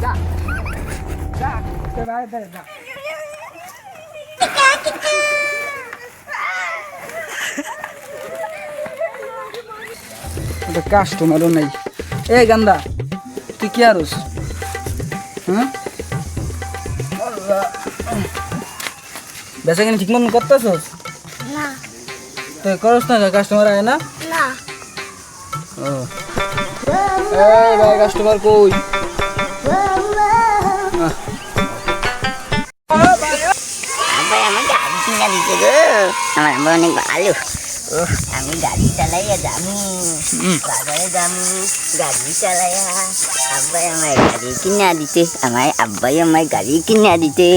যা যা তোর বাইরে যা কাস্টমারও নাই। এ গান্দা তুই কি আরস? হ্যাঁ বেচা কিনে ঠিক মতন করতেছস? না তুই করস না, কাস্টমার আয় না? না ও এই ভাই কাস্টমার কই? আব্বা আমার গাড়ি কিনে দিতে গো। আমার আব্বা অনেক ভালো। আমি গাড়ি চালাইয়া যাবো, বাজারে যাবো, গাড়ি চালাইয়া। আব্বাই আমার গাড়ি কিনে দিতে, আমার আব্বাই আমার গাড়ি কিনে দিতে।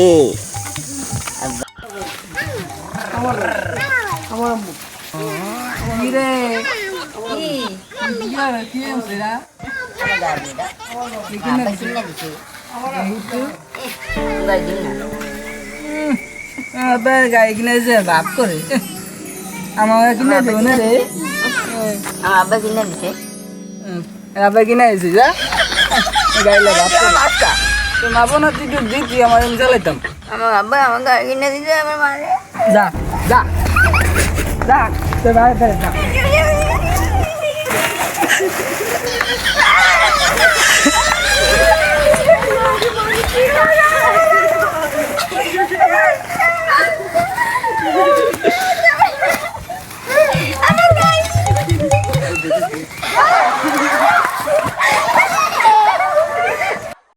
আমার আম্মু কি রে? কি হচ্ছে রা? আমার গাড়িটা কি কিনে আব্বাই দিছে? কিনে দিতে। কিন্তু এবার দিন না। আবার গাড়ি কিনে দিছে ভাব করে। আমার কিনে দেবো না রে। আমার আব্বা কিনে দিতে। আবার কিনে দিছিস যা গাড়ি ভাব করে। তো মাবো না তুই তো দিতি আমার আমি চালাইতাম। আমার আব্বা আমার গাড়ি কিনে দিতে, আমার মানে যা যা যা তোর বাইরে যা।